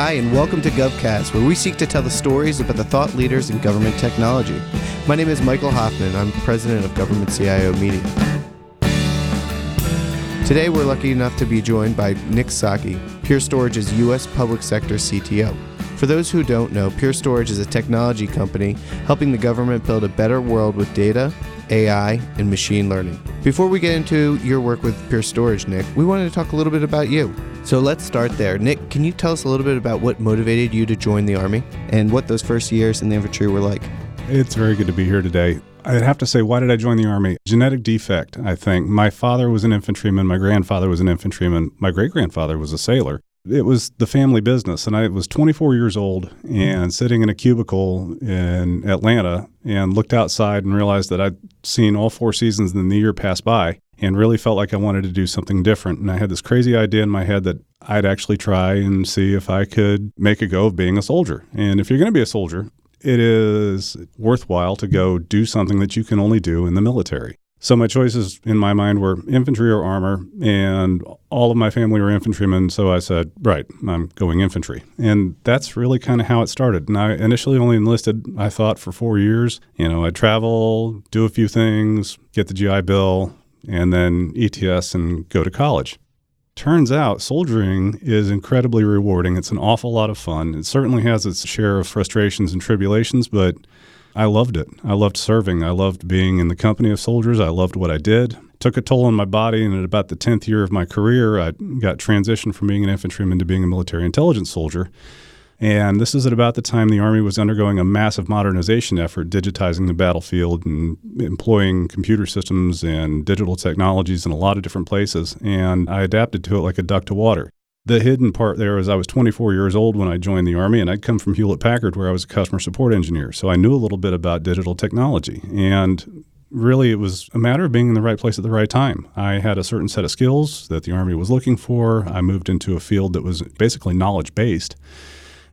Hi, and welcome to GovCast, where we seek to tell the stories about the thought leaders in government technology. My name is Michael Hoffman. I'm president of Government CIO Media. Today, we're lucky enough to be joined by Nick Psaki, Pure Storage's U.S. Public Sector CTO. For those who don't know, Pure Storage is a technology company helping the government build a better world with data, AI, and machine learning. Before we get into your work with Pure Storage, Nick, we wanted to talk a little bit about you. So let's start there. Nick, can you tell us a little bit about what motivated you to join the Army and what those first years in the infantry were like? It's very good to be here today. I'd have to say, why did I join the Army? Genetic defect, I think. My father was an infantryman. My grandfather was an infantryman. My great-grandfather was a sailor. It was the family business, and I was 24 years old and sitting in a cubicle in Atlanta and looked outside and realized that I'd seen all 4 seasons in the year pass by and really felt like I wanted to do something different. And I had this crazy idea in my head that I'd actually try and see if I could make a go of being a soldier. And if you're going to be a soldier, it is worthwhile to go do something that you can only do in the military. So my choices in my mind were infantry or armor, and all of my family were infantrymen, so I said, right, I'm going infantry. And that's really kind of how it started. And I initially only enlisted, I thought, for 4 years. I'd travel, do a few things, get the GI Bill, and then ETS and go to college. Turns out soldiering is incredibly rewarding. It's an awful lot of fun. It certainly has its share of frustrations and tribulations, but I loved it. I loved serving. I loved being in the company of soldiers. I loved what I did. It took a toll on my body, and at about the 10th year of my career, I got transitioned from being an infantryman to being a military intelligence soldier. And this is at about the time the Army was undergoing a massive modernization effort, digitizing the battlefield and employing computer systems and digital technologies in a lot of different places. And I adapted to it like a duck to water. The hidden part there is I was 24 years old when I joined the Army, and I'd come from Hewlett-Packard where I was a customer support engineer. So I knew a little bit about digital technology. And really, it was a matter of being in the right place at the right time. I had a certain set of skills that the Army was looking for. I moved into a field that was basically knowledge-based,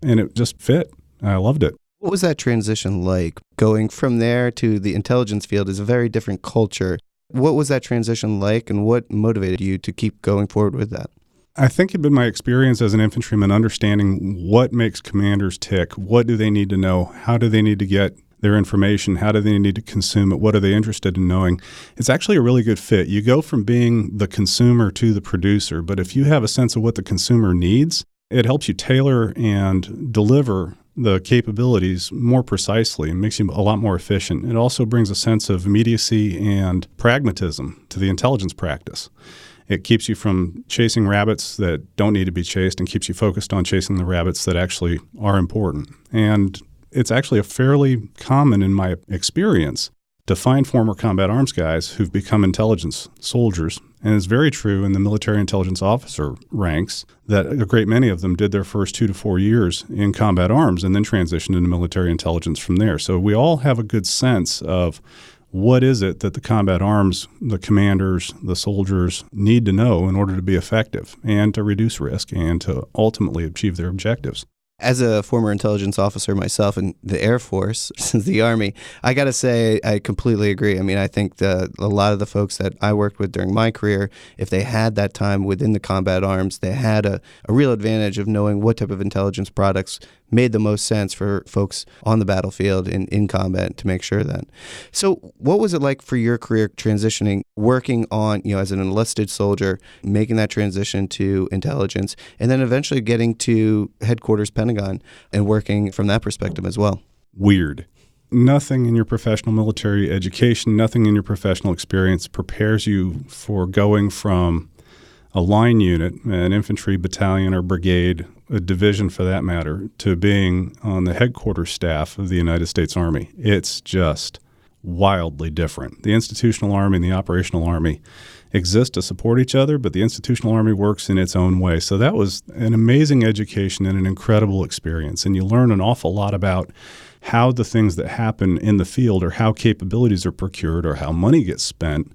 and it just fit. I loved it. What was that transition like? Going from there to the intelligence field is a very different culture. What was that transition like, and what motivated you to keep going forward with that? I think it'd been my experience as an infantryman understanding what makes commanders tick. What do they need to know? How do they need to get their information? How do they need to consume it? What are they interested in knowing? It's actually a really good fit. You go from being the consumer to the producer, but if you have a sense of what the consumer needs, it helps you tailor and deliver the capabilities more precisely and makes you a lot more efficient. It also brings a sense of immediacy and pragmatism to the intelligence practice. It keeps you from chasing rabbits that don't need to be chased and keeps you focused on chasing the rabbits that actually are important. And it's actually a fairly common, in my experience, to find former combat arms guys who've become intelligence soldiers. And it's very true in the military intelligence officer ranks that a great many of them did their first 2 to 4 years in combat arms and then transitioned into military intelligence from there. So we all have a good sense of what is it that the combat arms, the commanders, the soldiers need to know in order to be effective and to reduce risk and to ultimately achieve their objectives. As a former intelligence officer myself in the Air Force, since the Army, I got to say I completely agree. I mean, I think a lot of the folks that I worked with during my career, if they had that time within the combat arms, they had a real advantage of knowing what type of intelligence products made the most sense for folks on the battlefield in combat to make sure that. So what was it like for your career transitioning, working on, as an enlisted soldier, making that transition to intelligence, and then eventually getting to headquarters Pentagon and working from that perspective as well? Weird. Nothing in your professional military education, nothing in your professional experience prepares you for going from a line unit, an infantry battalion or brigade, a division for that matter, to being on the headquarters staff of the United States Army. It's just wildly different. The institutional Army and the operational Army exist to support each other, but the institutional Army works in its own way. So that was an amazing education and an incredible experience. And you learn an awful lot about how the things that happen in the field or how capabilities are procured or how money gets spent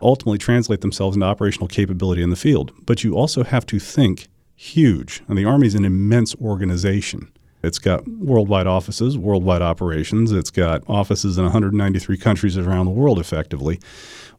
ultimately translate themselves into operational capability in the field. But you also have to think huge. And the Army is an immense organization. It's got worldwide offices, worldwide operations. It's got offices in 193 countries around the world effectively.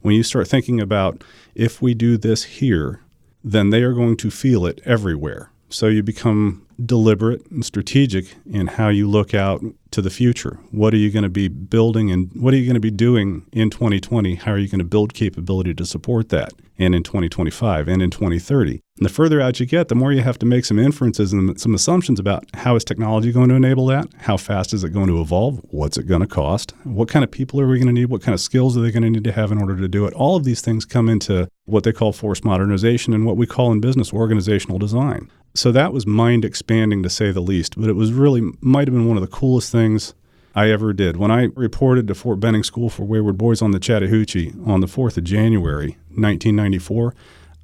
When you start thinking about if we do this here, then they are going to feel it everywhere. So you become deliberate and strategic in how you look out to the future. What are you going to be building and what are you going to be doing in 2020? How are you going to build capability to support that? And in 2025 and in 2030. And the further out you get, the more you have to make some inferences and some assumptions about how is technology going to enable that? How fast is it going to evolve? What's it going to cost? What kind of people are we going to need? What kind of skills are they going to need to have in order to do it? All of these things come into what they call force modernization and what we call in business organizational design. So that was mind expanding to say the least, but it was really might have been one of the coolest things I ever did. When I reported to Fort Benning School for Wayward Boys on the Chattahoochee on the 4th of January, 1994,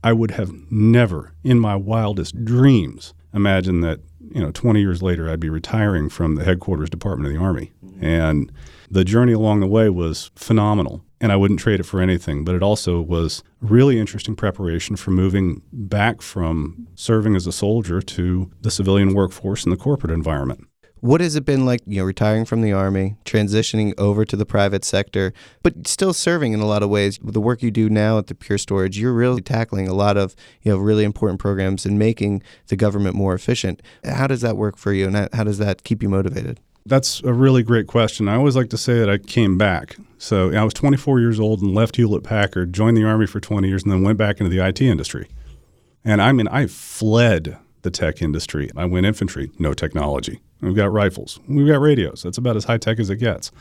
I would have never in my wildest dreams imagined that, 20 years later I'd be retiring from the headquarters Department of the Army. And the journey along the way was phenomenal, and I wouldn't trade it for anything, but it also was really interesting preparation for moving back from serving as a soldier to the civilian workforce in the corporate environment. What has it been like, retiring from the Army, transitioning over to the private sector, but still serving in a lot of ways? The work you do now at the Pure Storage, you're really tackling a lot of, really important programs and making the government more efficient. How does that work for you, and how does that keep you motivated? That's a really great question. I always like to say that I came back. So I was 24 years old and left Hewlett-Packard, joined the Army for 20 years, and then went back into the IT industry. And I fled the tech industry. I went infantry, no technology. We've got rifles. We've got radios. That's about as high-tech as it gets.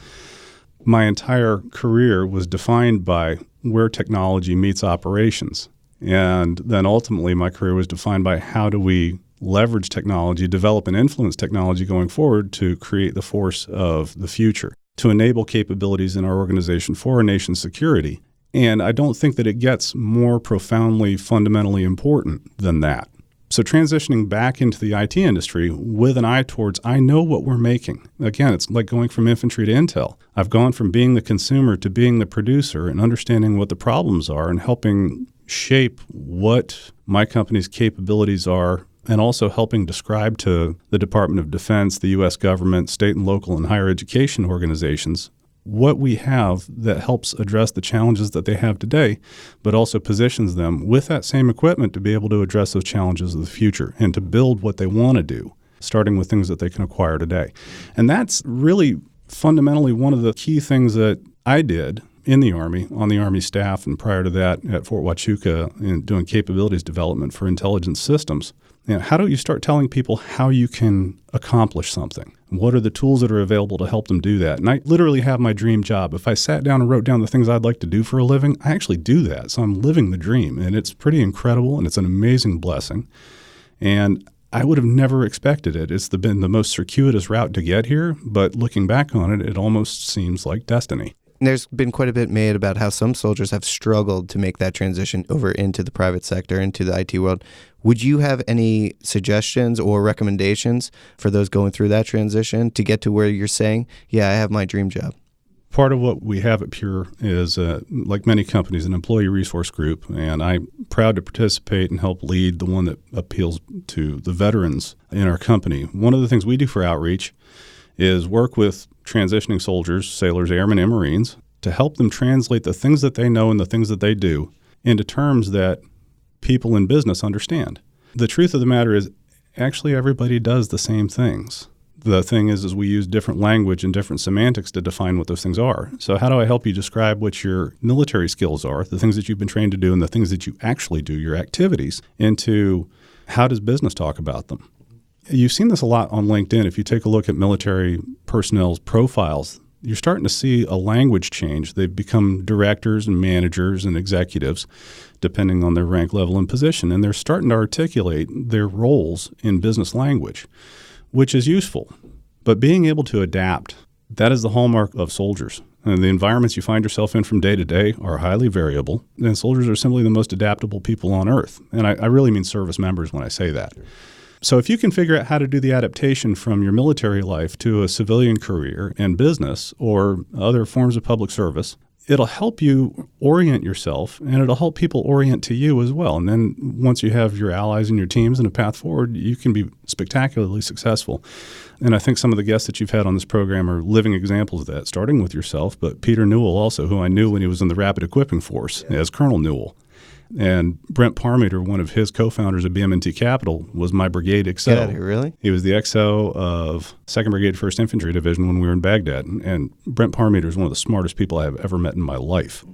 My entire career was defined by where technology meets operations. And then ultimately my career was defined by how do we leverage technology, develop and influence technology going forward to create the force of the future, to enable capabilities in our organization for our nation's security. And I don't think that it gets more profoundly, fundamentally important than that. So transitioning back into the IT industry with an eye towards, I know what we're making. Again, it's like going from infantry to intel. I've gone from being the consumer to being the producer and understanding what the problems are and helping shape what my company's capabilities are, and also helping describe to the Department of Defense, the U.S. government, state and local and higher education organizations what we have that helps address the challenges that they have today, but also positions them with that same equipment to be able to address those challenges of the future and to build what they want to do, starting with things that they can acquire today. And that's really fundamentally one of the key things that I did in the Army, on the Army staff, and prior to that at Fort Huachuca in doing capabilities development for intelligence systems. How do you start telling people how you can accomplish something? What are the tools that are available to help them do that? And I literally have my dream job. If I sat down and wrote down the things I'd like to do for a living, I actually do that. So I'm living the dream, and it's pretty incredible, and it's an amazing blessing. And I would have never expected it. It's been the most circuitous route to get here, but looking back on it, it almost seems like destiny. There's been quite a bit made about how some soldiers have struggled to make that transition over into the private sector, into the IT world. Would you have any suggestions or recommendations for those going through that transition to get to where you're saying, yeah, I have my dream job? Part of what we have at Pure is, like many companies, an employee resource group, and I'm proud to participate and help lead the one that appeals to the veterans in our company. One of the things we do for outreach is work with transitioning soldiers, sailors, airmen, and Marines to help them translate the things that they know and the things that they do into terms that people in business understand. The truth of the matter is actually everybody does the same things. The thing is we use different language and different semantics to define what those things are. So how do I help you describe what your military skills are, the things that you've been trained to do and the things that you actually do, your activities, into how does business talk about them? You've seen this a lot on LinkedIn. If you take a look at military personnel's profiles, you're starting to see a language change. They've become directors and managers and executives, depending on their rank level and position, and they're starting to articulate their roles in business language, which is useful. But being able to adapt, that is the hallmark of soldiers. And the environments you find yourself in from day to day are highly variable, and soldiers are simply the most adaptable people on earth. And I really mean service members when I say that. So if you can figure out how to do the adaptation from your military life to a civilian career and business or other forms of public service, it'll help you orient yourself, and it'll help people orient to you as well. And then once you have your allies and your teams and a path forward, you can be spectacularly successful. And I think some of the guests that you've had on this program are living examples of that, starting with yourself, but Peter Newell also, who I knew when he was in the Rapid Equipping Force as Colonel Newell. And Brent Parmeter, one of his co-founders of BM&T Capital, was my brigade XO. Get out of here, really? He was the XO of 2nd Brigade 1st Infantry Division when we were in Baghdad. And Brent Parmeter is one of the smartest people I have ever met in my life.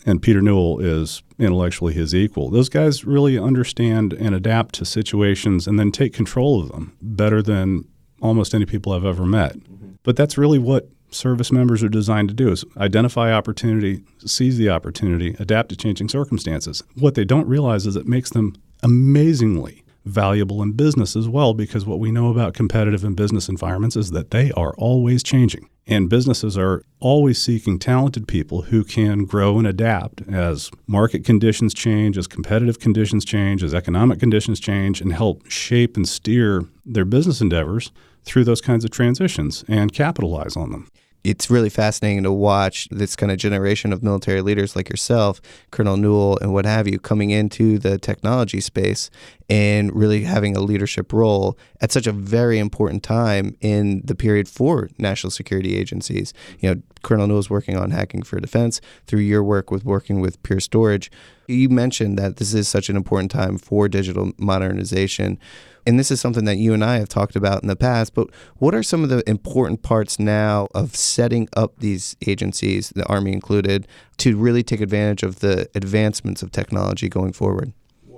And Peter Newell is intellectually his equal. Those guys really understand and adapt to situations and then take control of them better than almost any people I've ever met. But that's really what service members are designed to do, is identify opportunity, seize the opportunity, adapt to changing circumstances. What they don't realize is it makes them amazingly valuable in business as well, because what we know about competitive and business environments is that they are always changing. And businesses are always seeking talented people who can grow and adapt as market conditions change, as competitive conditions change, as economic conditions change, and help shape and steer their business endeavors through those kinds of transitions and capitalize on them. It's really fascinating to watch this kind of generation of military leaders like yourself, Colonel Newell and what have you, coming into the technology space and really having a leadership role at such a very important time in the period for national security agencies. You know, Colonel Newell's working on hacking for defense through your work with working with Pure Storage. You mentioned that this is such an important time for digital modernization. And this is something that you and I have talked about in the past, but what are some of the important parts now of setting up these agencies, the Army included, to really take advantage of the advancements of technology going forward?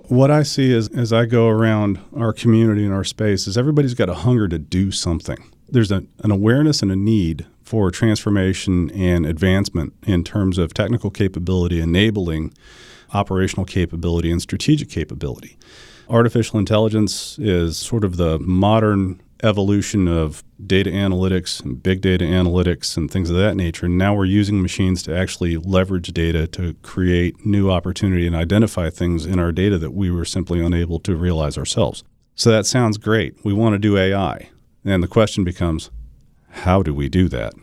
What I see as I go around our community and our space is everybody's got a hunger to do something. There's an awareness and a need for transformation and advancement in terms of technical capability, enabling operational capability and strategic capability. Artificial intelligence is sort of the modern evolution of data analytics and big data analytics and things of that nature. And now we're using machines to actually leverage data to create new opportunity and identify things in our data that we were simply unable to realize ourselves. So that sounds great. We want to do AI. And the question becomes, how do we do that?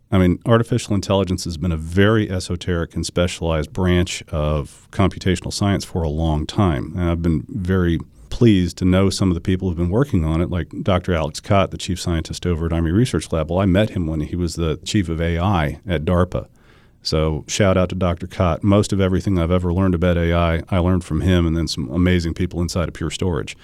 I mean, artificial intelligence has been a very esoteric and specialized branch of computational science for a long time. And I've been very pleased to know some of the people who've been working on it, like Dr. Alex Cott, the chief scientist over at Army Research Lab. Well, I met him when he was the chief of AI at DARPA. So shout out to Dr. Cott. Most of everything I've ever learned about AI, I learned from him and then some amazing people inside of Pure Storage.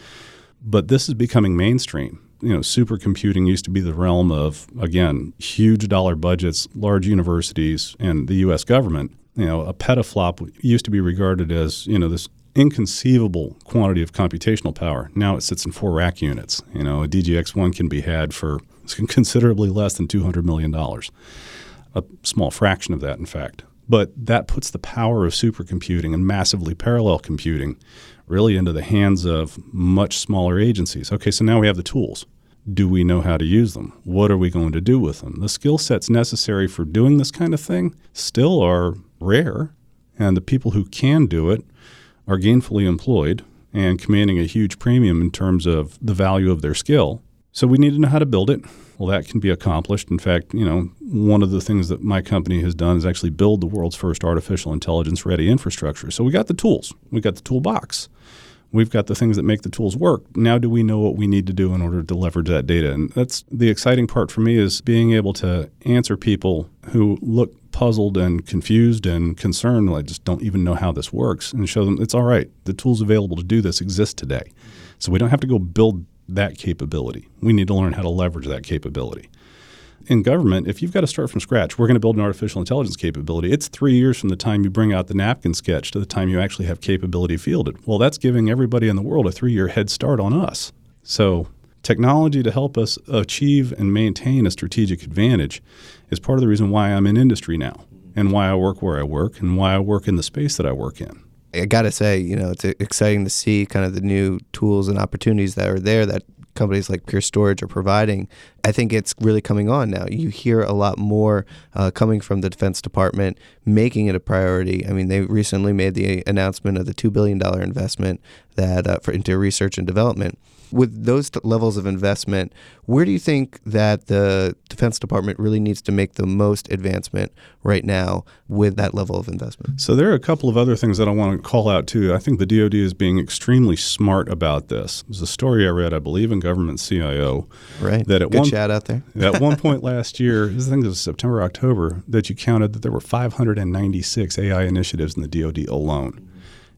But this is becoming mainstream. You know, supercomputing used to be the realm of, again, huge dollar budgets, large universities, and the U.S. government. You know, a petaflop used to be regarded as, you know, this inconceivable quantity of computational power. Now it sits in 4 rack units. You know, a DGX-1 can be had for considerably less than $200 million. A small fraction of that, in fact. But that puts the power of supercomputing and massively parallel computing really into the hands of much smaller agencies. Okay, so now we have the tools. Do we know how to use them? What are we going to do with them? The skill sets necessary for doing this kind of thing still are rare, and the people who can do it are gainfully employed and commanding a huge premium in terms of the value of their skill. So we need to know how to build it. Well, that can be accomplished. In fact, you know, one of the things that my company has done is actually build the world's first artificial intelligence-ready infrastructure. So we got the tools. We got the toolbox. We've got the things that make the tools work. Now do we know what we need to do in order to leverage that data? And that's the exciting part for me, is being able to answer people who look puzzled and confused and concerned, like just don't even know how this works, and show them it's all right. The tools available to do this exist today. So we don't have to go build that capability. We need to learn how to leverage that capability. In government, if you've got to start from scratch, we're going to build an artificial intelligence capability. It's 3 years from the time you bring out the napkin sketch to the time you actually have capability fielded. Well, that's giving everybody in the world a 3-year head start on us. So technology to help us achieve and maintain a strategic advantage is part of the reason why I'm in industry now, and why I work where I work, and why I work in the space that I work in. I got to say, you know, it's exciting to see kind of the new tools and opportunities that are there that companies like Pure Storage are providing. I think it's really coming on now. You hear a lot more coming from the Defense Department, making it a priority. I mean, they recently made the announcement of the $2 billion investment that into research and development. With those levels of investment, where do you think that the Defense Department really needs to make the most advancement right now with that level of investment? So there are a couple of other things that I want to call out too. I think the DoD is being extremely smart about this. There's a story I read, I believe, in Government CIO. Right. That Good shout out there. At one point last year, I think it was September, October, that you counted that there were 596 AI initiatives in the DoD alone.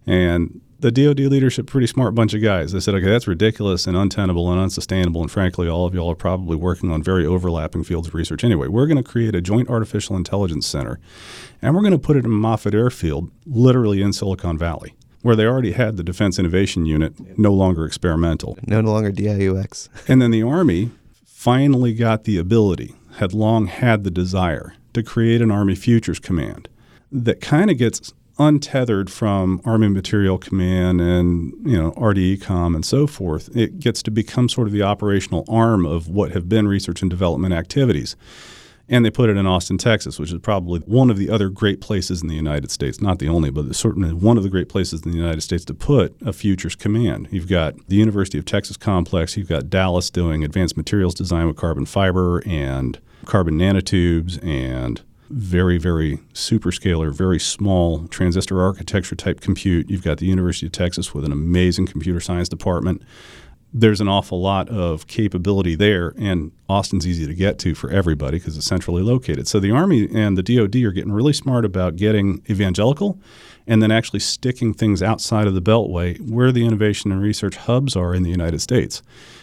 And the DoD leadership, pretty smart bunch of guys. They said, okay, that's ridiculous and untenable and unsustainable. And frankly, all of y'all are probably working on very overlapping fields of research anyway. We're going to create a joint artificial intelligence center, and we're going to put it in Moffett Airfield, literally in Silicon Valley, where they already had the Defense Innovation Unit, no longer experimental. No longer DIUX. And then the Army finally got the ability, had long had the desire, to create an Army Futures Command that kind of gets untethered from Army Material Command and, RDECOM and so forth. It gets to become sort of the operational arm of what have been research and development activities. And they put it in Austin, Texas, which is probably one of the other great places in the United States, not the only, but certainly one of the great places in the United States to put a futures command. You've got the University of Texas complex. You've got Dallas doing advanced materials design with carbon fiber and carbon nanotubes and very, very superscalar, very small transistor architecture type compute. You've got the University of Texas with an amazing computer science department. There's an awful lot of capability there, and Austin's easy to get to for everybody because it's centrally located. So the Army and the DoD are getting really smart about getting evangelical and then actually sticking things outside of the Beltway where the innovation and research hubs are in the United States.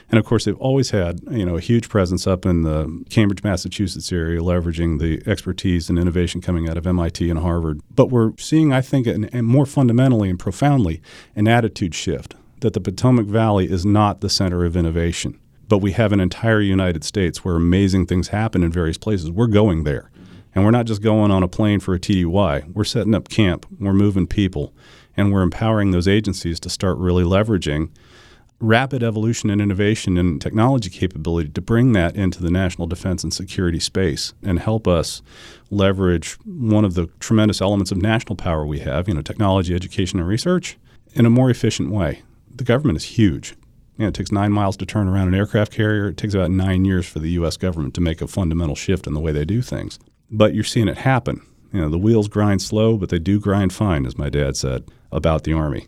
And of course, they've always had a huge presence up in the Cambridge, Massachusetts area, leveraging the expertise and innovation coming out of MIT and Harvard. But we're seeing, I think, and more fundamentally and profoundly, an attitude shift that the Potomac Valley is not the center of innovation. But we have an entire United States where amazing things happen in various places. We're going there. And we're not just going on a plane for a TDY. We're setting up camp. We're moving people. And we're empowering those agencies to start really leveraging rapid evolution and innovation and technology capability to bring that into the national defense and security space and help us leverage one of the tremendous elements of national power we have, technology, education, and research, in a more efficient way. The government is huge. It takes 9 miles to turn around an aircraft carrier. It takes about 9 years for the U.S. government to make a fundamental shift in the way they do things. But you're seeing it happen. The wheels grind slow, but they do grind fine, as my dad said about the Army.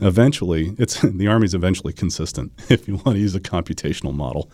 Eventually, the Army's eventually consistent, if you want to use a computational model.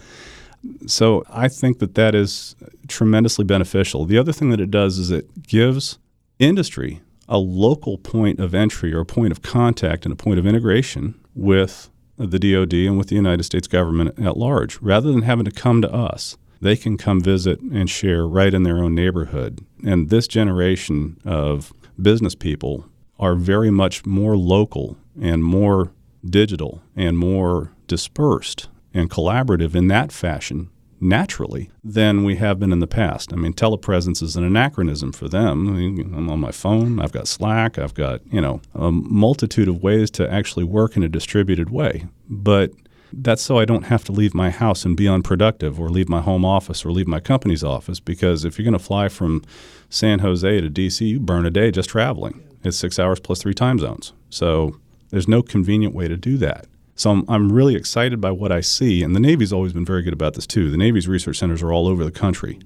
So I think that is tremendously beneficial. The other thing that it does is it gives industry a local point of entry or a point of contact and a point of integration with the DoD and with the United States government at large. Rather than having to come to us, they can come visit and share right in their own neighborhood. And this generation of business people are very much more local and more digital and more dispersed and collaborative in that fashion naturally than we have been in the past. I mean, telepresence is an anachronism for them. I'm on my phone. I've got Slack. I've got, a multitude of ways to actually work in a distributed way. But that's so I don't have to leave my house and be unproductive or leave my home office or leave my company's office, because if you're going to fly from San Jose to D.C., you burn a day just traveling. It's 6 hours plus 3 time zones. So there's no convenient way to do that. So I'm really excited by what I see, and the Navy's always been very good about this too. The Navy's research centers are all over the country.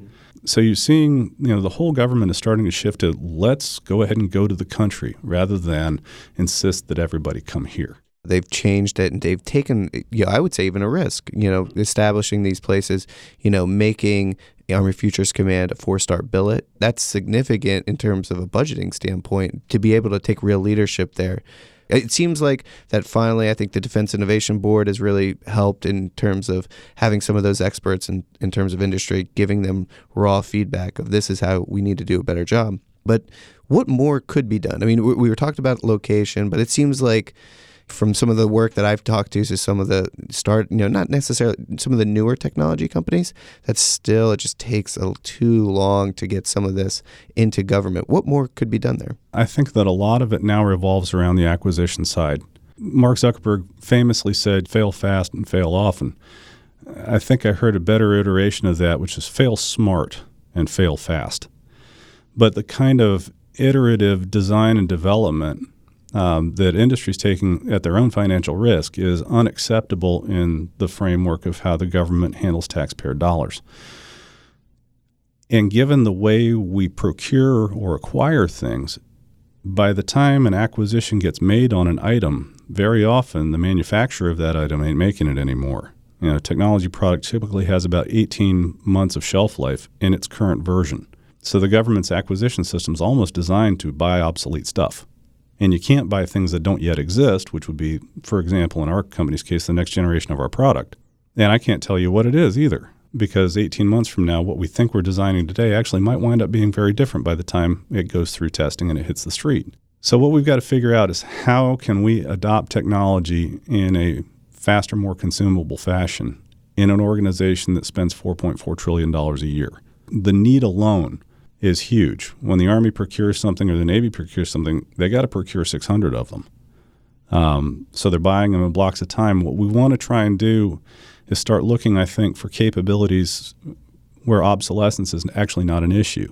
So you're seeing, the whole government is starting to shift to let's go ahead and go to the country rather than insist that everybody come here. They've changed it, and they've taken, I would say even a risk, establishing these places, making Army Futures Command a 4-star billet. That's significant in terms of a budgeting standpoint to be able to take real leadership there. It seems like that finally, I think the Defense Innovation Board has really helped in terms of having some of those experts in terms of industry, giving them raw feedback of this is how we need to do a better job. But what more could be done? I mean, we were talking about location, but it seems like from some of the work that I've talked to some of the not necessarily some of the newer technology companies, that still it just takes too long to get some of this into government. What more could be done there? I think that a lot of it now revolves around the acquisition side. Mark Zuckerberg famously said, fail fast and fail often. I think I heard a better iteration of that, which is fail smart and fail fast. But the kind of iterative design and development that industry's taking at their own financial risk is unacceptable in the framework of how the government handles taxpayer dollars. And given the way we procure or acquire things, by the time an acquisition gets made on an item, very often the manufacturer of that item ain't making it anymore. A technology product typically has about 18 months of shelf life in its current version. So the government's acquisition system is almost designed to buy obsolete stuff. And you can't buy things that don't yet exist, which would be, for example, in our company's case, the next generation of our product. And I can't tell you what it is either, because 18 months from now, what we think we're designing today actually might wind up being very different by the time it goes through testing and it hits the street. So what we've got to figure out is how can we adopt technology in a faster, more consumable fashion in an organization that spends $4.4 trillion a year. The need alone is huge. When the Army procures something or the Navy procures something, they got to procure 600 of them. So they're buying them in blocks of time. What we want to try and do is start looking, I think, for capabilities where obsolescence is actually not an issue.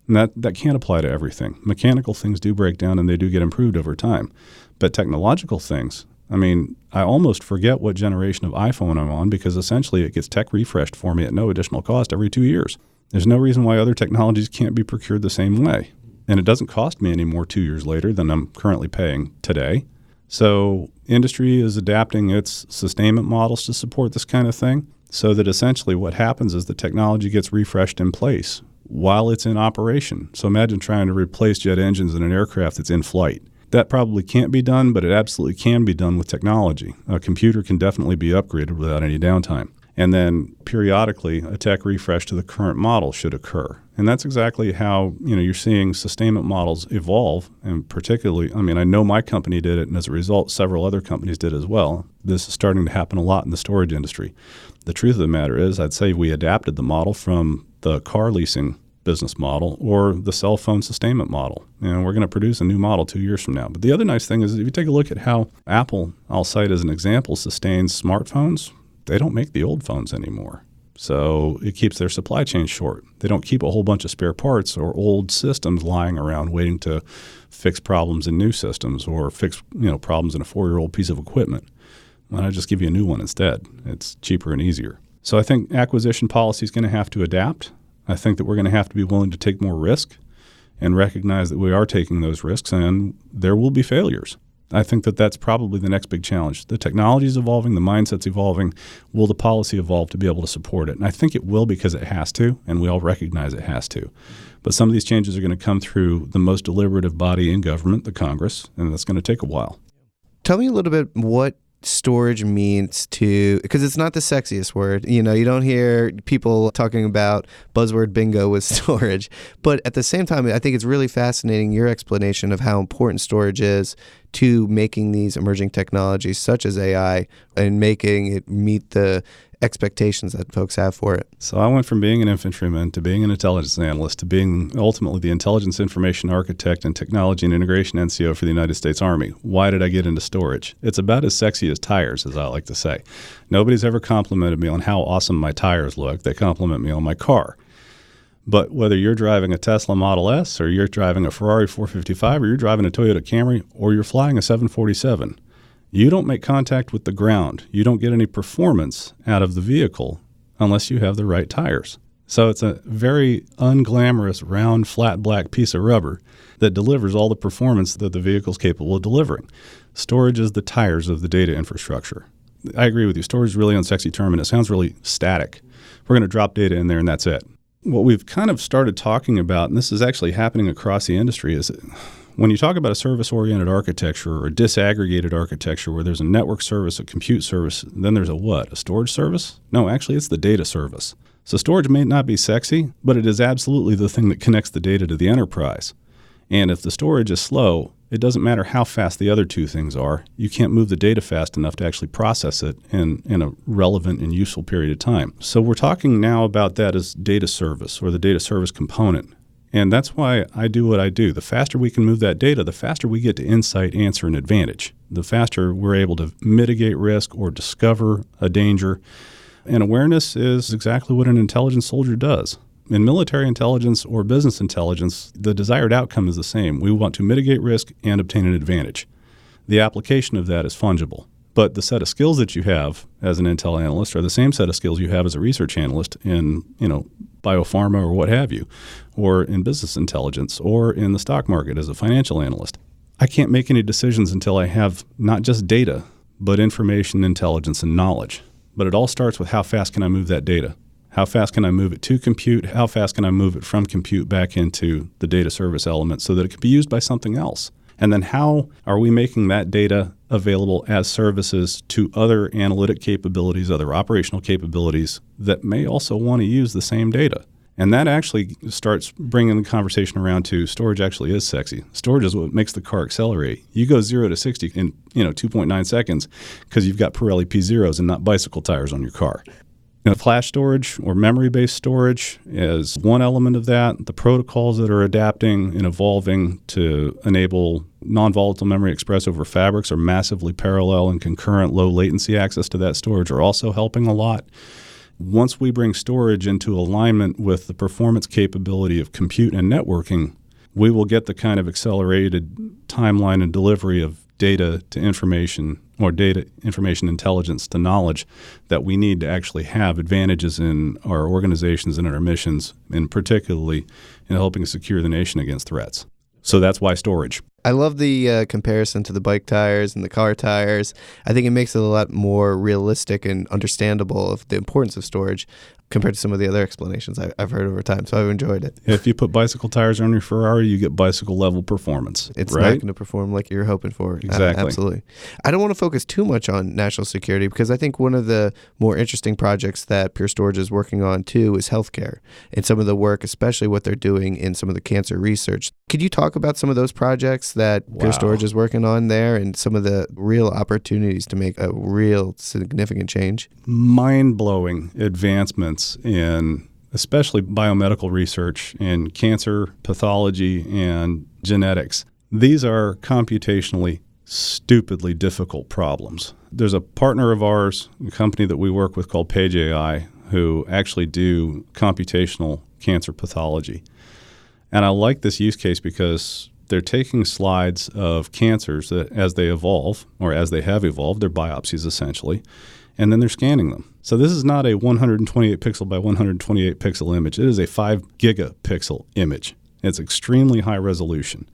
And that can't apply to everything. Mechanical things do break down and they do get improved over time. But technological things, I mean, I almost forget what generation of iPhone I'm on because essentially it gets tech refreshed for me at no additional cost every 2 years. There's no reason why other technologies can't be procured the same way. And it doesn't cost me any more 2 years later than I'm currently paying today. So industry is adapting its sustainment models to support this kind of thing so that essentially what happens is the technology gets refreshed in place while it's in operation. So imagine trying to replace jet engines in an aircraft that's in flight. That probably can't be done, but it absolutely can be done with technology. A computer can definitely be upgraded without any downtime. And then periodically, a tech refresh to the current model should occur. And that's exactly how you're seeing sustainment models evolve. And particularly, I know my company did it, and as a result, several other companies did as well. This is starting to happen a lot in the storage industry. The truth of the matter is, I'd say we adapted the model from the car leasing business model or the cell phone sustainment model. And we're going to produce a new model 2 years from now. But the other nice thing is if you take a look at how Apple, I'll cite as an example, sustains smartphones, they don't make the old phones anymore. So it keeps their supply chain short. They don't keep a whole bunch of spare parts or old systems lying around waiting to fix problems in new systems or fix problems in a 4-year-old piece of equipment. Why not just give you a new one instead? It's cheaper and easier. So I think acquisition policy is going to have to adapt. I think that we're going to have to be willing to take more risk and recognize that we are taking those risks and there will be failures. I think that that's probably the next big challenge. The technology is evolving, the mindset's evolving. Will the policy evolve to be able to support it? And I think it will because it has to, and we all recognize it has to. But some of these changes are going to come through the most deliberative body in government, the Congress, and that's going to take a while. Tell me a little bit what storage means to, because it's not the sexiest word. You don't hear people talking about buzzword bingo with storage. But at the same time, I think it's really fascinating your explanation of how important storage is to making these emerging technologies such as AI and making it meet the expectations that folks have for it. So I went from being an infantryman to being an intelligence analyst to being ultimately the intelligence information architect and technology and integration NCO for the United States Army. Why did I get into storage? It's about as sexy as tires, as I like to say. Nobody's ever complimented me on how awesome my tires look. They compliment me on my car. But whether you're driving a Tesla Model S or you're driving a Ferrari 455 or you're driving a Toyota Camry or you're flying a 747, you don't make contact with the ground. You don't get any performance out of the vehicle unless you have the right tires. So it's a very unglamorous, round, flat black piece of rubber that delivers all the performance that the vehicle is capable of delivering. Storage is the tires of the data infrastructure. I agree with you. Storage is really an unsexy term, and it sounds really static. We're going to drop data in there, and that's it. What we've kind of started talking about, and this is actually happening across the industry, is when you talk about a service-oriented architecture or a disaggregated architecture where there's a network service, a compute service, then there's a what? A storage service? No, actually, it's the data service. So storage may not be sexy, but it is absolutely the thing that connects the data to the enterprise. And if the storage is slow, it doesn't matter how fast the other two things are. You can't move the data fast enough to actually process it in a relevant and useful period of time. So we're talking now about that as data service or the data service component. And that's why I do what I do. The faster we can move that data, the faster we get to insight, answer, and advantage. The faster we're able to mitigate risk or discover a danger. And awareness is exactly what an intelligence soldier does. In military intelligence or business intelligence, the desired outcome is the same. We want to mitigate risk and obtain an advantage. The application of that is fungible. But the set of skills that you have as an intel analyst are the same set of skills you have as a research analyst in, biopharma or what have you, or in business intelligence, or in the stock market as a financial analyst. I can't make any decisions until I have not just data, but information, intelligence, and knowledge. But it all starts with how fast can I move that data? How fast can I move it to compute? How fast can I move it from compute back into the data service element so that it can be used by something else? And then how are we making that data available as services to other analytic capabilities, other operational capabilities that may also want to use the same data? And that actually starts bringing the conversation around to storage actually is sexy. Storage is what makes the car accelerate. You go 0 to 60 in 2.9 seconds because you've got Pirelli P0s and not bicycle tires on your car. Flash storage or memory-based storage is one element of that. The protocols that are adapting and evolving to enable non-volatile memory express over fabrics are massively parallel, and concurrent low latency access to that storage are also helping a lot. Once we bring storage into alignment with the performance capability of compute and networking, we will get the kind of accelerated timeline and delivery of data to information, or data, information, intelligence to knowledge that we need to actually have advantages in our organizations and in our missions, and particularly in helping secure the nation against threats. So that's why storage. I love the comparison to the bike tires and the car tires. I think it makes it a lot more realistic and understandable of the importance of storage compared to some of the other explanations I've heard over time. So I've enjoyed it. If you put bicycle tires on your Ferrari, you get bicycle-level performance. It's right? not going to perform like you're hoping for. Exactly. Absolutely. I don't want to focus too much on national security because I think one of the more interesting projects that Pure Storage is working on too is healthcare and some of the work, especially what they're doing in some of the cancer research. Could you talk about some of those projects that Pure Storage is working on there and some of the real opportunities to make a real significant change? Mind-blowing advancements in especially biomedical research in cancer, pathology, and genetics. These are computationally stupidly difficult problems. There's a partner of ours, a company that we work with called Page AI, who actually do computational cancer pathology. And I like this use case because they're taking slides of cancers that as they evolve, or as they have evolved, they're biopsies essentially, and then they're scanning them. So this is not a 128 pixel by 128 pixel image. It is a 5 gigapixel image. It's extremely high resolution,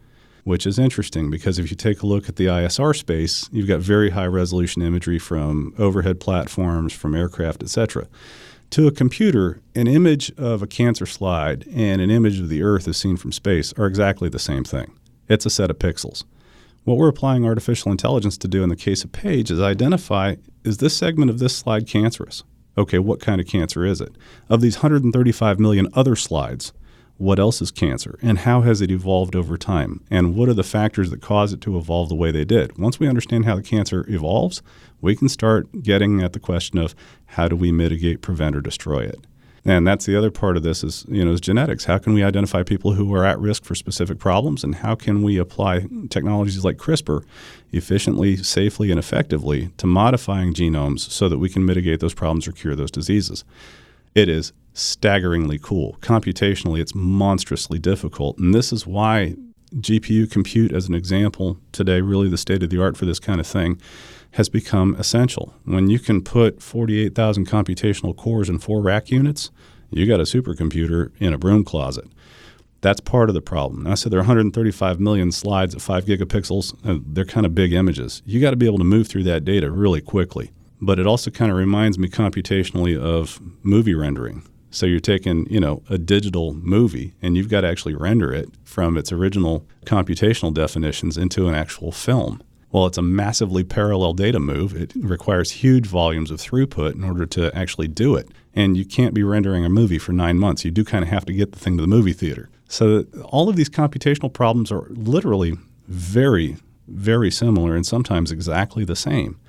which is interesting because if you take a look at the ISR space, you've got very high resolution imagery from overhead platforms, from aircraft, etc. To a computer, an image of a cancer slide and an image of the Earth as seen from space are exactly the same thing. It's a set of pixels. What we're applying artificial intelligence to do in the case of Page is identify, is this segment of this slide cancerous? Okay, what kind of cancer is it? Of these 135 million other slides, what else is cancer? And how has it evolved over time? And what are the factors that cause it to evolve the way they did? Once we understand how the cancer evolves, we can start getting at the question of how do we mitigate, prevent, or destroy it? And that's the other part of this is genetics. How can we identify people who are at risk for specific problems, and how can we apply technologies like CRISPR efficiently, safely, and effectively to modifying genomes so that we can mitigate those problems or cure those diseases? It is staggeringly cool. Computationally, it's monstrously difficult. And this is why GPU compute, as an example, today, really the state of the art for this kind of thing, has become essential. When you can put 48,000 computational cores in 4 rack units, you got a supercomputer in a broom closet. That's part of the problem. I said there are 135 million slides at 5 gigapixels. They're kind of big images. You got to be able to move through that data really quickly. But it also kind of reminds me computationally of movie rendering. So you're taking, a digital movie, and you've got to actually render it from its original computational definitions into an actual film. Well, it's a massively parallel data move. It requires huge volumes of throughput in order to actually do it. And you can't be rendering a movie for 9 months. You do kind of have to get the thing to the movie theater. So all of these computational problems are literally very, very similar and sometimes exactly the same.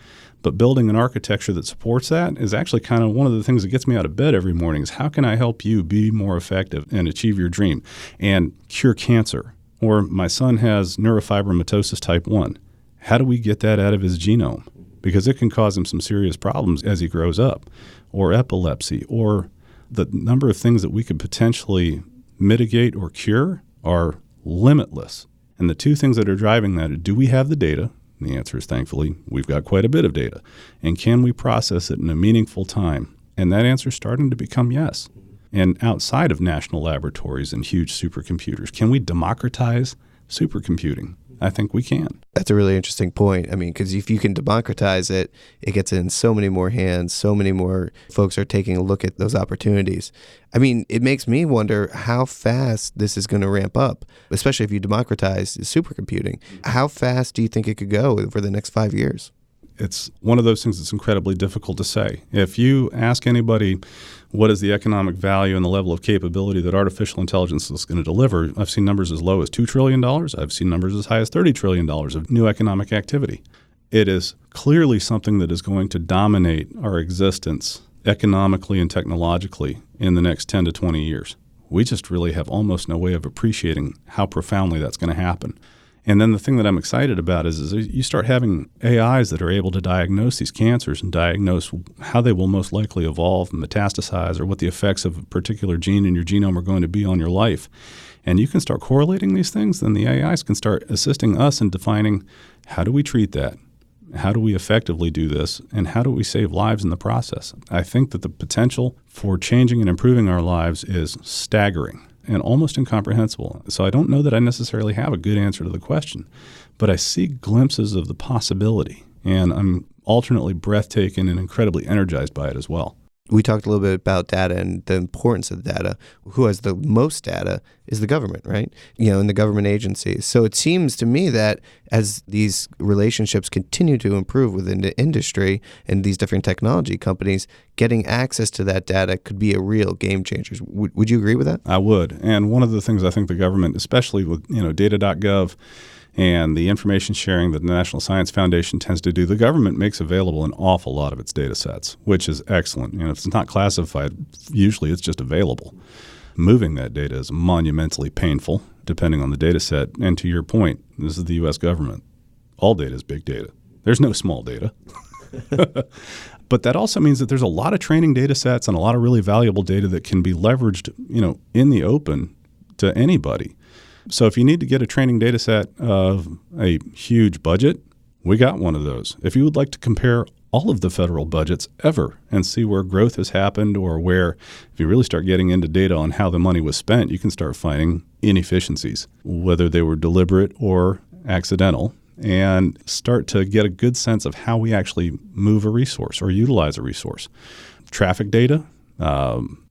But building an architecture that supports that is actually kind of one of the things that gets me out of bed every morning is how can I help you be more effective and achieve your dream and cure cancer? Or my son has neurofibromatosis type 1. How do we get that out of his genome? Because it can cause him some serious problems as he grows up, or epilepsy, or the number of things that we could potentially mitigate or cure are limitless. And the two things that are driving that are, do we have the data? And the answer is, thankfully, we've got quite a bit of data. And can we process it in a meaningful time? And that answer is starting to become yes. And outside of national laboratories and huge supercomputers, can we democratize supercomputing? I think we can. That's a really interesting point. I mean, because if you can democratize it, it gets in so many more hands, so many more folks are taking a look at those opportunities. I mean, it makes me wonder how fast this is going to ramp up, especially if you democratize supercomputing. How fast do you think it could go over the next 5 years? It's one of those things that's incredibly difficult to say. If you ask anybody what is the economic value and the level of capability that artificial intelligence is going to deliver, I've seen numbers as low as $2 trillion. I've seen numbers as high as $30 trillion of new economic activity. It is clearly something that is going to dominate our existence economically and technologically in the next 10 to 20 years. We just really have almost no way of appreciating how profoundly that's going to happen. And then the thing that I'm excited about is you start having AIs that are able to diagnose these cancers and diagnose how they will most likely evolve and metastasize, or what the effects of a particular gene in your genome are going to be on your life. And you can start correlating these things, then the AIs can start assisting us in defining how do we treat that, how do we effectively do this, and how do we save lives in the process. I think that the potential for changing and improving our lives is staggering and almost incomprehensible. So I don't know that I necessarily have a good answer to the question, but I see glimpses of the possibility, and I'm alternately breathtaking and incredibly energized by it as well. We talked a little bit about data and the importance of data. Who has the most data is the government, right? And the government agencies. So it seems to me that as these relationships continue to improve within the industry and these different technology companies, getting access to that data could be a real game changer. Would you agree with that? I would. And one of the things I think the government, especially with data.gov, and the information sharing that the National Science Foundation tends to do, the government makes available an awful lot of its data sets, which is excellent. If it's not classified, usually it's just available. Moving that data is monumentally painful, depending on the data set. And to your point, this is the U.S. government. All data is big data. There's no small data. But that also means that there's a lot of training data sets and a lot of really valuable data that can be leveraged, in the open to anybody. So if you need to get a training data set of a huge budget, we got one of those. If you would like to compare all of the federal budgets ever and see where growth has happened, or where, if you really start getting into data on how the money was spent, you can start finding inefficiencies, whether they were deliberate or accidental, and start to get a good sense of how we actually move a resource or utilize a resource. Traffic data,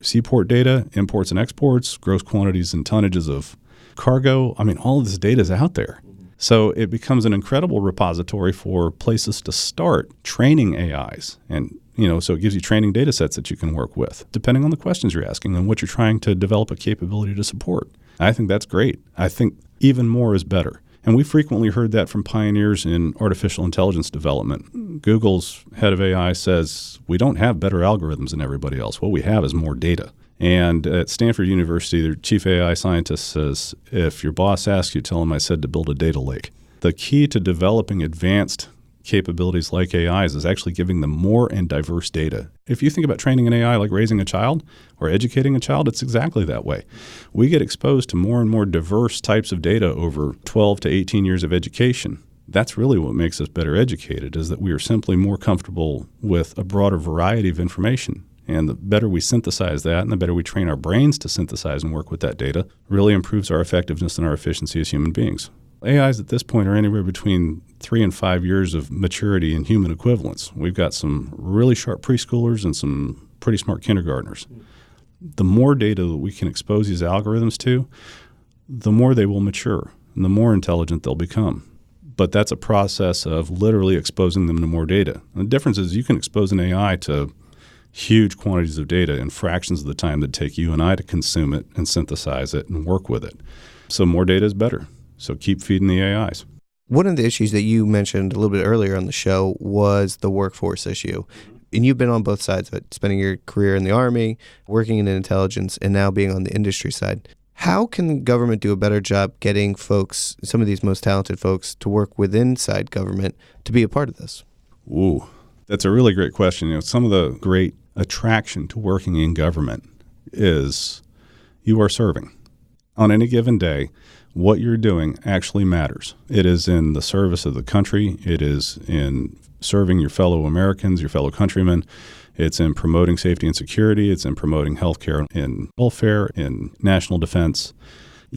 seaport data, imports and exports, gross quantities and tonnages of cargo. All of this data is out there. So it becomes an incredible repository for places to start training AIs. And, so it gives you training data sets that you can work with, depending on the questions you're asking and what you're trying to develop a capability to support. I think that's great. I think even more is better. And we frequently heard that from pioneers in artificial intelligence development. Google's head of AI says, we don't have better algorithms than everybody else. What we have is more data. And at Stanford University, their chief AI scientist says, if your boss asks you, tell him I said to build a data lake. The key to developing advanced capabilities like AIs is actually giving them more and diverse data. If you think about training an AI like raising a child or educating a child, it's exactly that way. We get exposed to more and more diverse types of data over 12 to 18 years of education. That's really what makes us better educated, is that we are simply more comfortable with a broader variety of information. And the better we synthesize that, and the better we train our brains to synthesize and work with that data, really improves our effectiveness and our efficiency as human beings. AIs at this point are anywhere between 3 and 5 years of maturity in human equivalence. We've got some really sharp preschoolers and some pretty smart kindergartners. The more data that we can expose these algorithms to, the more they will mature and the more intelligent they'll become. But that's a process of literally exposing them to more data. And the difference is you can expose an AI to huge quantities of data in fractions of the time that take you and I to consume it and synthesize it and work with it. So more data is better. So keep feeding the AIs. One of the issues that you mentioned a little bit earlier on the show was the workforce issue. And you've been on both sides of it, spending your career in the Army, working in intelligence, and now being on the industry side. How can government do a better job getting folks, some of these most talented folks, to work with inside government to be a part of this? Ooh, that's a really great question. Some of the great attraction to working in government is you are serving. On any given day, what you're doing actually matters. It is in the service of the country. It is in serving your fellow Americans, your fellow countrymen. It's in promoting safety and security. It's in promoting healthcare and welfare, in national defense.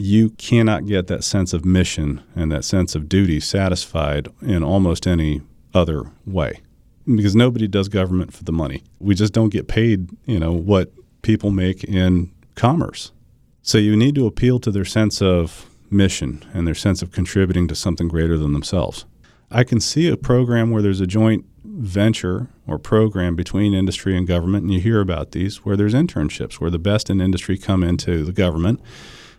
you cannot get that sense of mission and that sense of duty satisfied in almost any other way, because nobody does government for the money. We just don't get paid, what people make in commerce. So you need to appeal to their sense of mission and their sense of contributing to something greater than themselves. I can see a program where there's a joint venture or program between industry and government, and you hear about these, where there's internships, where the best in industry come into the government,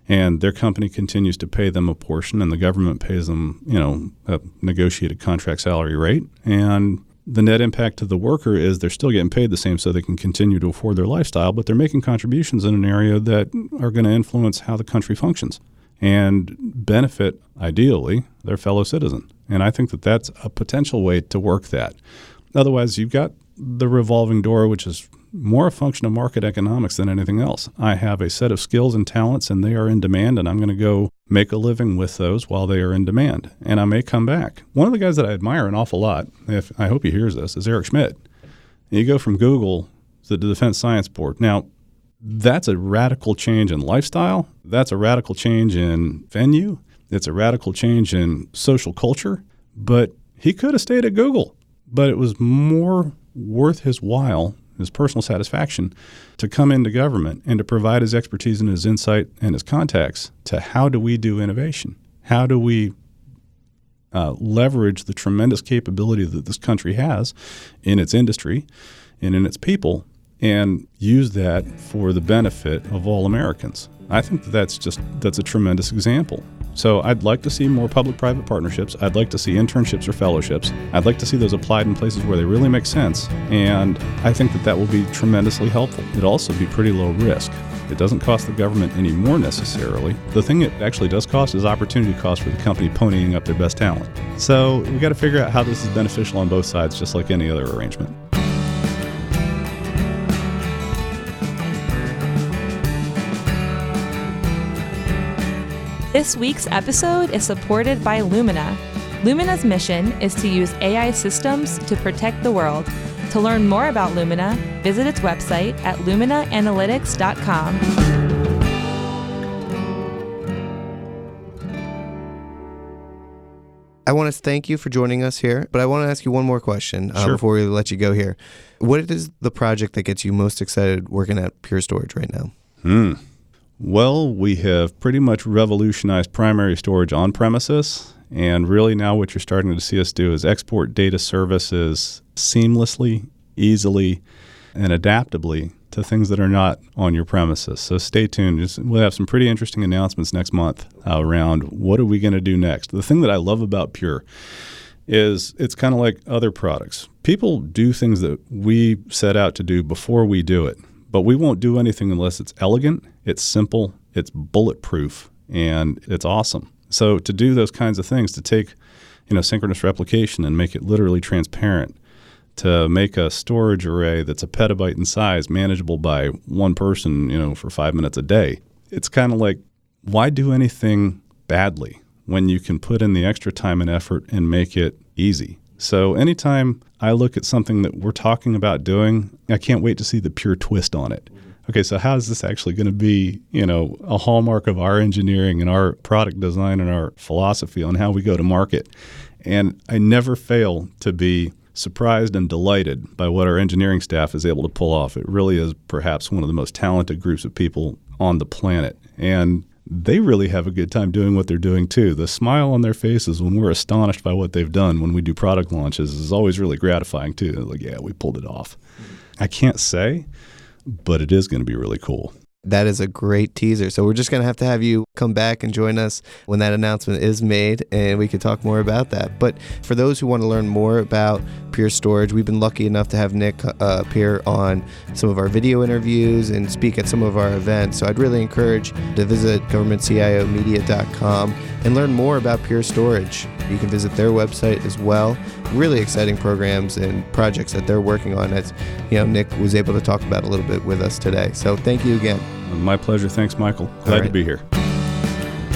and their company continues to pay them a portion, and the government pays them, a negotiated contract salary rate. And the net impact to the worker is they're still getting paid the same so they can continue to afford their lifestyle, but they're making contributions in an area that are going to influence how the country functions and benefit, ideally, their fellow citizen. And I think that that's a potential way to work that. Otherwise, you've got the revolving door, which is more a function of market economics than anything else. I have a set of skills and talents, and they are in demand, and I'm going to go make a living with those while they are in demand. And I may come back. One of the guys that I admire an awful lot, I hope he hears this, is Eric Schmidt. You go from Google to the Defense Science Board. Now, that's a radical change in lifestyle. That's a radical change in venue. It's a radical change in social culture. But he could have stayed at Google. But it was more worth his while, his personal satisfaction, to come into government and to provide his expertise and his insight and his contacts to how do we do innovation? How do we leverage the tremendous capability that this country has in its industry and in its people and use that for the benefit of all Americans? I think that's a tremendous example. So I'd like to see more public-private partnerships. I'd like to see internships or fellowships. I'd like to see those applied in places where they really make sense. And I think that will be tremendously helpful. It'd also be pretty low risk. It doesn't cost the government any more necessarily. The thing it actually does cost is opportunity cost for the company ponying up their best talent. So we've got to figure out how this is beneficial on both sides, just like any other arrangement. This week's episode is supported by Lumina. Lumina's mission is to use AI systems to protect the world. To learn more about Lumina, visit its website at luminaanalytics.com. I want to thank you for joining us here, but I want to ask you one more question Sure. before we let you go here. What is the project that gets you most excited working at Pure Storage right now? Well, we have pretty much revolutionized primary storage on premises, and really now what you're starting to see us do is export data services seamlessly, easily, and adaptably to things that are not on your premises. So stay tuned. We'll have some pretty interesting announcements next month around what are we going to do next. The thing that I love about Pure is it's kind of like other products. People do things that we set out to do before we do it. But we won't do anything unless it's elegant, it's simple, it's bulletproof, and it's awesome. So to do those kinds of things, to take synchronous replication and make it literally transparent, to make a storage array that's a petabyte in size, manageable by one person, for 5 minutes a day, it's kind of like, why do anything badly when you can put in the extra time and effort and make it easy? So anytime I look at something that we're talking about doing, I can't wait to see the Pure twist on it. Okay, so how is this actually going to be, a hallmark of our engineering and our product design and our philosophy on how we go to market? And I never fail to be surprised and delighted by what our engineering staff is able to pull off. It really is perhaps one of the most talented groups of people on the planet. And they really have a good time doing what they're doing, too. The smile on their faces when we're astonished by what they've done when we do product launches is always really gratifying, too. They're like, yeah, we pulled it off. I can't say, but it is going to be really cool. That is a great teaser. So we're just going to have you come back and join us when that announcement is made, and we can talk more about that. But for those who want to learn more about Pure Storage, we've been lucky enough to have Nick appear on some of our video interviews and speak at some of our events. So I'd really encourage to visit governmentciomedia.com and learn more about Pure Storage. You can visit their website as well. Really exciting programs and projects that they're working on, as Nick was able to talk about a little bit with us today. So thank you again. My pleasure. Thanks, Michael. Glad to be here.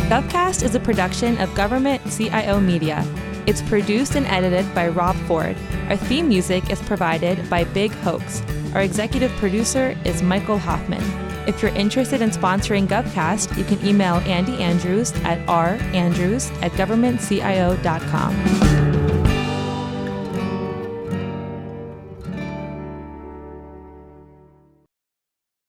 GovCast is a production of Government CIO Media. It's produced and edited by Rob Ford. Our theme music is provided by Big Hoax. Our executive producer is Michael Hoffman. If you're interested in sponsoring GovCast, you can email Andy Andrews at randrews@governmentcio.com.